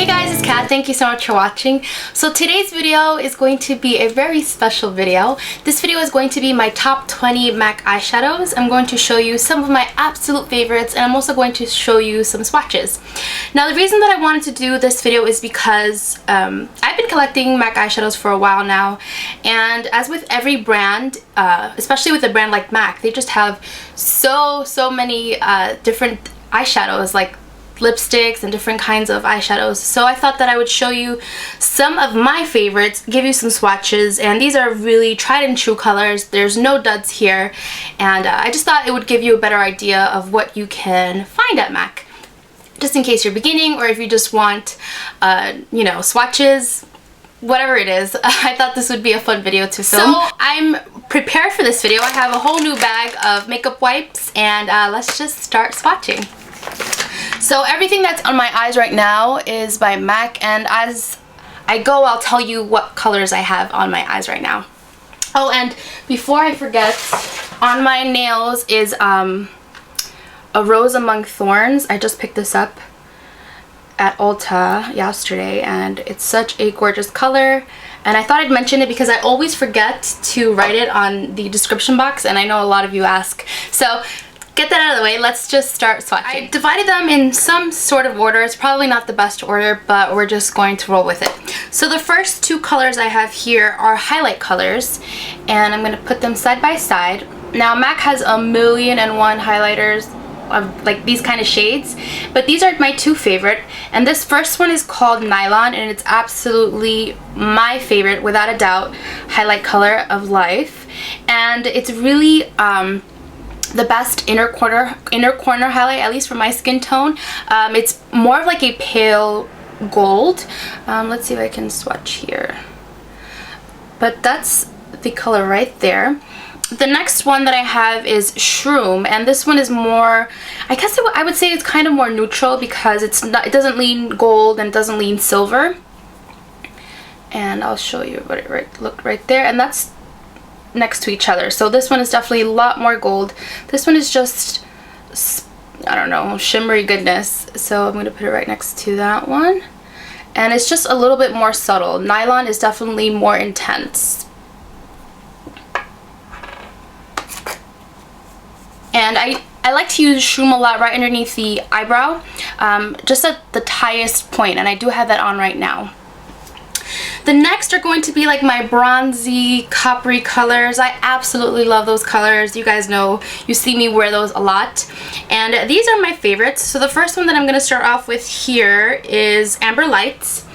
Hey guys, it's Kat. Thank you so much for watching. So today's video is going to be a very special video. This video is going to be my top 20 MAC eyeshadows. I'm going to show you some of my absolute favorites, and I'm also going to show you some swatches. Now the reason that I wanted to do this video is because I've been collecting MAC eyeshadows for a while now, and as with every brand, especially with a brand like MAC, they just have so many different eyeshadows, like lipsticks and different kinds of eyeshadows. So I thought that I would show you some of my favorites, give you some swatches, and these are really tried and true colors. There's no duds here, and I just thought it would give you a better idea of what you can find at MAC, just in case you're beginning or if you just want you know, swatches, whatever it is. I thought this would be a fun video to film. So I'm prepared for this video. I have a whole new bag of makeup wipes, and let's just start swatching. So everything that's on my eyes right now is by MAC, and as I go, I'll tell you what colors I have on my eyes right now. Oh, and before I forget, on my nails is a Rose Among Thorns. I just picked this up at Ulta yesterday, and it's such a gorgeous color, and I thought I'd mention it because I always forget to write it on the description box, and I know a lot of you ask. So get that out of the way, let's just start swatching. I divided them in some sort of order. It's probably not the best order, but we're just going to roll with it. So the first two colors I have here are highlight colors, and I'm going to put them side by side. Now MAC has 1,000,001 highlighters of like these kind of shades, but these are my two favorite, and this first one is called NYLON, and it's absolutely my favorite without a doubt highlight color of life, and it's really the best inner corner highlight, at least for my skin tone. It's more of like a pale gold. Let's see if I can swatch here, but that's the color right there. The next one that I have is SHROOM, and this one is more, I guess I would say it's kind of more neutral because it doesn't lean gold and it doesn't lean silver. And I'll show you what it looked right there, and that's next to each other. So this one is definitely a lot more gold. This one is just, I don't know, shimmery goodness. So I'm going to put it right next to that one. And it's just a little bit more subtle. NYLON is definitely more intense. And I like to use SHROOM a lot right underneath the eyebrow, just at the highest point, and I do have that on right now. The next are going to be like my bronzy, coppery colors. I absolutely love those colors. You guys know, you see me wear those a lot. And these are my favorites. So the first one that I'm going to start off with here is Amber Lights.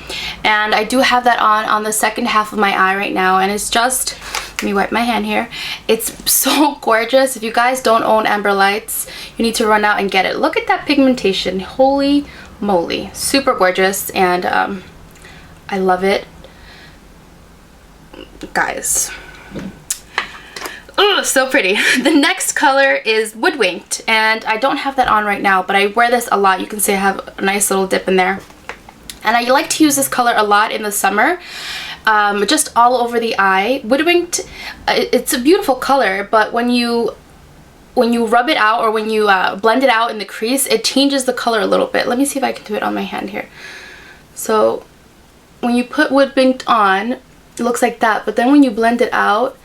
And I do have that on the second half of my eye right now. And it's just, let me wipe my hand here. It's so gorgeous. If you guys don't own Amber Lights, you need to run out and get it. Look at that pigmentation. Holy moly. Super gorgeous. And I love it. Guys, oh, so pretty. The next color is Woodwinked, and I don't have that on right now, but I wear this a lot. You can see I have a nice little dip in there, and I like to use this color a lot in the summer, just all over the eye. Woodwinked, it's a beautiful color, but when you rub it out or when you blend it out in the crease, it changes the color a little bit. Let me see if I can do it on my hand here. So when you put Woodwinked on, it looks like that, but then when you blend it out,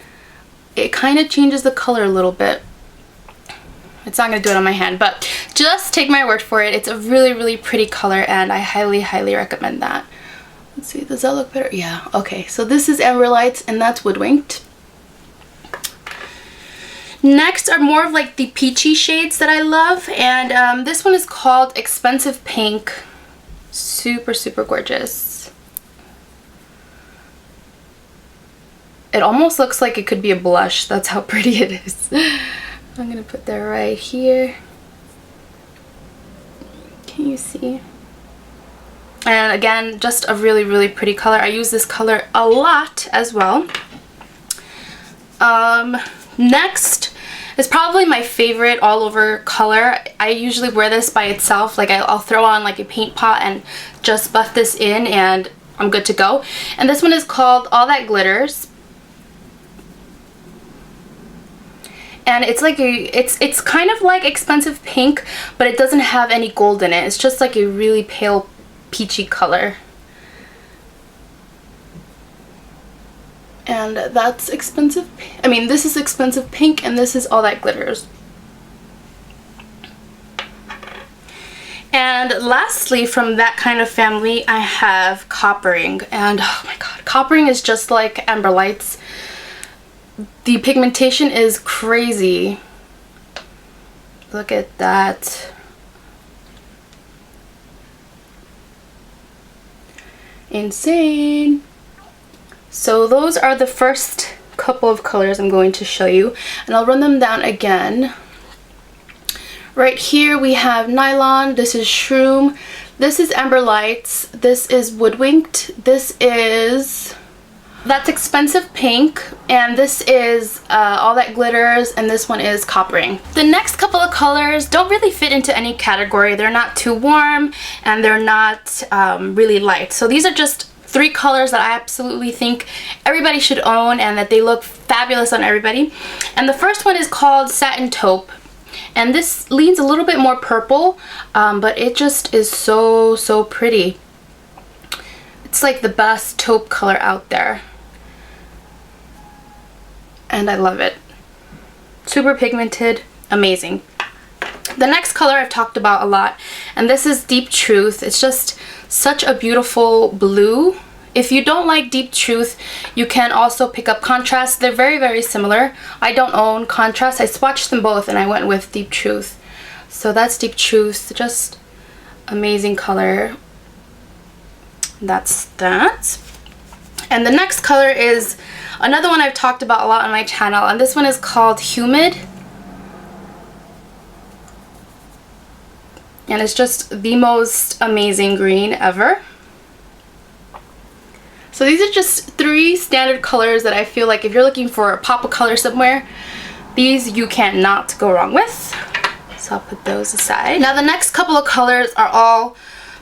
it kind of changes the color a little bit. It's not going to do it on my hand, but just take my word for it. It's a really pretty color, and I highly recommend that. Let's see, does that look better? Yeah, okay. So this is Amber Lights, and that's Woodwinked. Next are more of like the peachy shades that I love, and this one is called Expensive Pink. Super gorgeous. It almost looks like it could be a blush. That's how pretty it is. I'm gonna put that right here. Can you see? And again, just a really pretty color. I use this color a lot as well. Next is probably my favorite all over color. I usually wear this by itself. Like I'll throw on like a paint pot and just buff this in, and I'm good to go. And this one is called All That Glitters. and it's like it's kind of like Expensive Pink, but it doesn't have any gold in it. It's just like a really pale peachy color. And that's expensive. I mean, this is expensive pink, and this is All That Glitters. And lastly, from that kind of family, I have Coppering. And oh my god, Coppering is just like Amber Lights. The pigmentation is crazy. Look at that. Insane. So those are the first couple of colors I'm going to show you, and I'll run them down again. Right here we have NYLON, this is SHROOM, this is Amber Lights, this is WOODWINKED, that's expensive pink, and this is All That Glitters, and this one is Coppering. The next couple of colors don't really fit into any category. They're not too warm, and they're not really light. So these are just 3 colors that I absolutely think everybody should own and that they look fabulous on everybody. And the first one is called Satin Taupe. And this leans a little bit more purple, but it just is so pretty. It's like the best taupe color out there. And I love it. Super pigmented, amazing. The next color I've talked about a lot, and this is Deep Truth. It's just such a beautiful blue. If you don't like Deep Truth, you can also pick up Contrast. They're very similar. I don't own Contrast. I swatched them both and I went with Deep Truth. So that's Deep Truth. Just amazing color. That's that. And the next color is another one I've talked about a lot on my channel, and this one is called HUMID. And it's just the most amazing green ever. So these are just 3 standard colors that I feel like if you're looking for a pop of color somewhere, these you cannot go wrong with. So I'll put those aside. Now the next couple of colors are all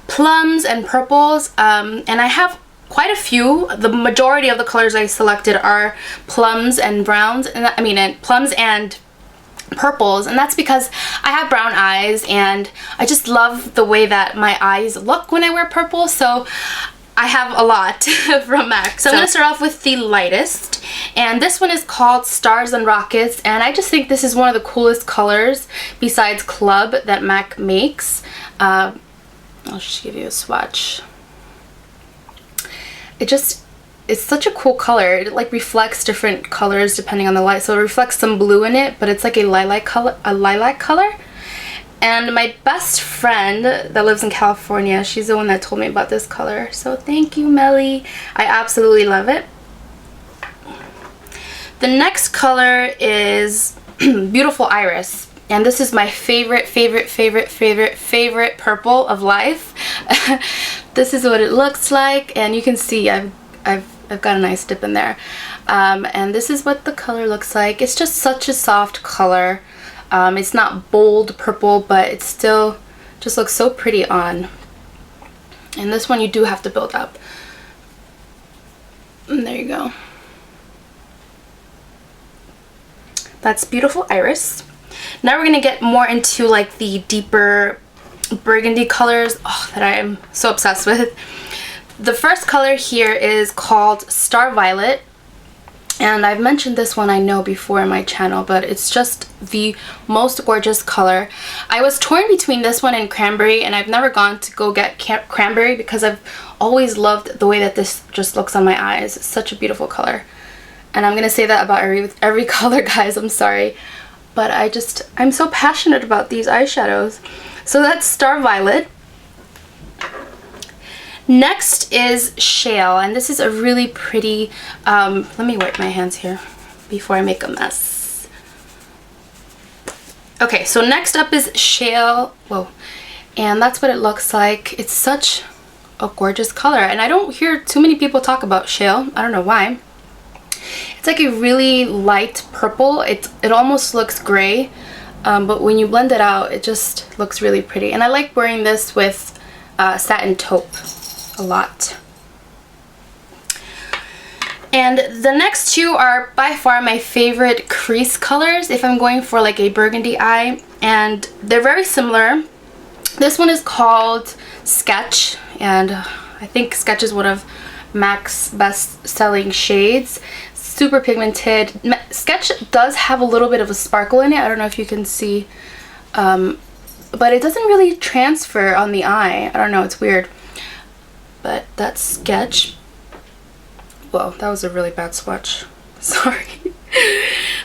plums and purples, and I have quite a few. The majority of the colors I selected are plums and browns, and plums and purples, and that's because I have brown eyes and I just love the way that my eyes look when I wear purple, so I have a lot from MAC. So I'm going to start off with the lightest, and this one is called Stars and Rockets, and I just think this is one of the coolest colors besides Club that MAC makes. I'll just give you a swatch. It's such a cool color. It like reflects different colors depending on the light. So it reflects some blue in it, but it's like a lilac color. And my best friend that lives in California, she's the one that told me about this color. So thank you, Melly. I absolutely love it. The next color is Beautiful Iris. And this is my favorite purple of life. This is what it looks like, and you can see I've got a nice dip in there. And this is what the color looks like. It's just such a soft color. It's not bold purple, but it still just looks so pretty on. And this one you do have to build up. And there you go. That's Beautiful Iris. Now we're gonna get more into like the deeper burgundy colors that I am so obsessed with. The first color here is called Star Violet, and I've mentioned this one I know before in my channel, but it's just the most gorgeous color. I was torn between this one and Cranberry, and I've never gone to go get Cranberry because I've always loved the way that this just looks on my eyes. It's such a beautiful color, and I'm gonna say that about every color, guys. I'm sorry, but I'm so passionate about these eyeshadows. So that's Star Violet. Next is Shale, and this is a really pretty, let me wipe my hands here before I make a mess. Okay, so next up is Shale, and that's what it looks like. It's such a gorgeous color, and I don't hear too many people talk about Shale. I don't know why. It's like a really light purple. It almost looks gray, but when you blend it out, it just looks really pretty. And I like wearing this with Satin Taupe a lot. And the next two are by far my favorite crease colors if I'm going for like a burgundy eye, and they're very similar. This one is called Sketch, and I think Sketch is one of MAC's best-selling shades. Super pigmented. Sketch does have a little bit of a sparkle in it. I don't know if you can see, but it doesn't really transfer on the eye. I don't know, it's weird. But that's Sketch. Whoa, that was a really bad swatch. Sorry.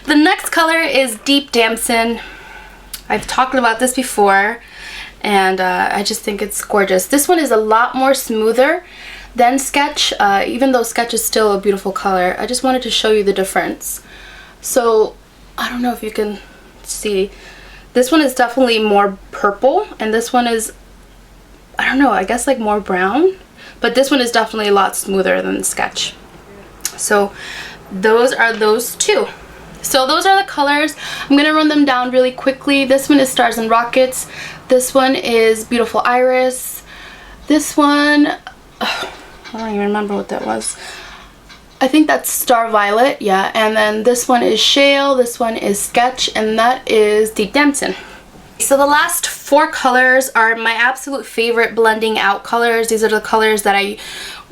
The next color is Deep Damson. I've talked about this before, and I just think it's gorgeous. This one is a lot more smoother than Sketch, even though Sketch is still a beautiful color. I just wanted to show you the difference. So I don't know if you can see. This one is definitely more purple, and this one is, I don't know, I guess like more brown. But this one is definitely a lot smoother than Sketch. So those are those two. So those are the colors. I'm gonna run them down really quickly. This one is Stars and Rockets. This one is Beautiful Iris. This one, I don't even remember what that was. I think that's Star Violet, yeah. And then this one is Shale, this one is Sketch, and that is Deep Damson. So the last four colors are my absolute favorite blending out colors. These are the colors that I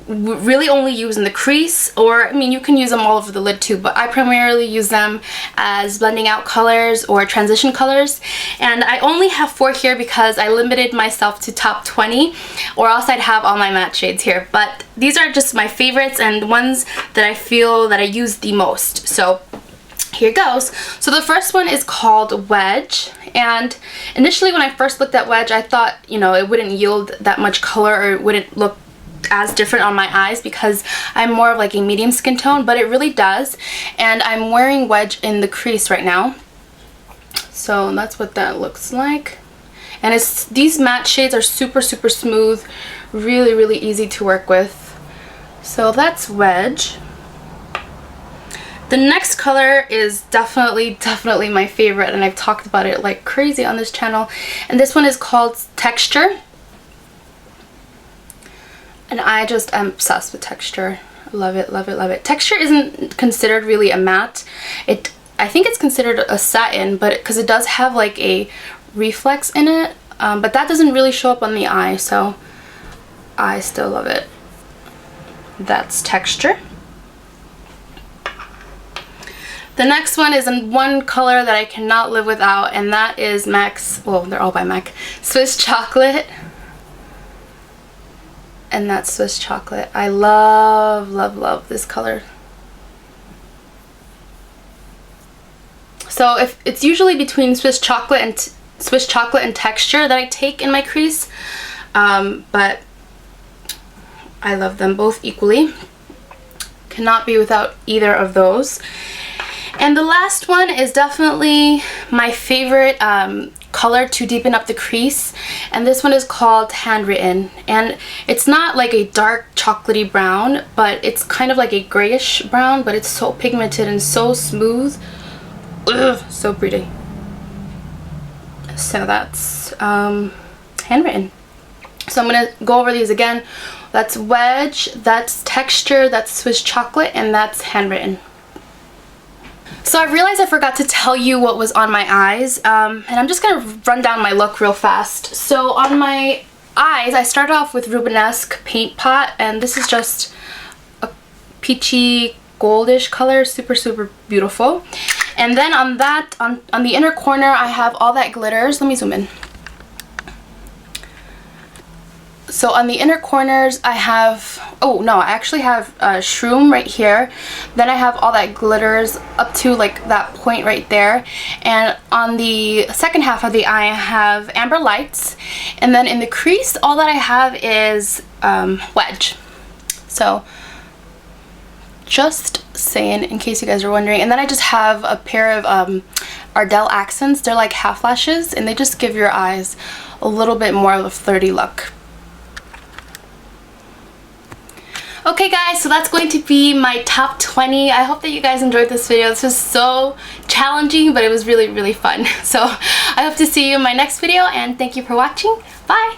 really only use in the crease, or I mean you can use them all over the lid too, but I primarily use them as blending out colors or transition colors. And I only have 4 here because I limited myself to top 20, or else I'd have all my matte shades here. But these are just my favorites and ones that I feel that I use the most. So here goes. So the first one is called Wedge, and initially when I first looked at Wedge, I thought, you know, it wouldn't yield that much color, or it wouldn't look as different on my eyes because I'm more of like a medium skin tone, but it really does. And I'm wearing Wedge in the crease right now, so that's what that looks like. And it's, these matte shades are super smooth, really easy to work with. So that's Wedge. The next color is definitely my favorite, and I've talked about it like crazy on this channel, and this one is called Texture. And I just am obsessed with Texture. Love it, love it, love it. Texture isn't considered really a matte. I think it's considered a satin, but because it does have like a reflex in it, but that doesn't really show up on the eye, so I still love it. That's Texture. The next one is in one color that I cannot live without, and that is MAC's, well, they're all by MAC, Swiss Chocolate. And that's Swiss Chocolate. I love this color. So if it's usually between Swiss Chocolate and Texture that I take in my crease, but I love them both equally. Cannot be without either of those. And the last one is definitely my favorite color to deepen up the crease, and this one is called Handwritten. And it's not like a dark chocolatey brown, but it's kind of like a grayish brown, but it's so pigmented and so smooth. Ugh, so pretty. So that's Handwritten. So I'm gonna go over these again. That's Wedge, that's Texture, that's Swiss Chocolate, and that's Handwritten. So I realized I forgot to tell you what was on my eyes, and I'm just going to run down my look real fast. So on my eyes, I started off with Rubenesque Paint Pot, and this is just a peachy goldish color, super beautiful. And then on that, on the inner corner, I have All That Glitters. Let me zoom in. So on the inner corners I have, oh no, I actually have SHROOM right here. Then I have All That Glitters up to like that point right there. And on the second half of the eye I have Amber Lights. And then in the crease all that I have is Wedge. So just saying in case you guys are wondering. And then I just have a pair of Ardell Accents. They're like half lashes and they just give your eyes a little bit more of a flirty look. Okay guys, so that's going to be my top 20. I hope that you guys enjoyed this video. This was so challenging, but it was really fun. So I hope to see you in my next video, and thank you for watching. Bye!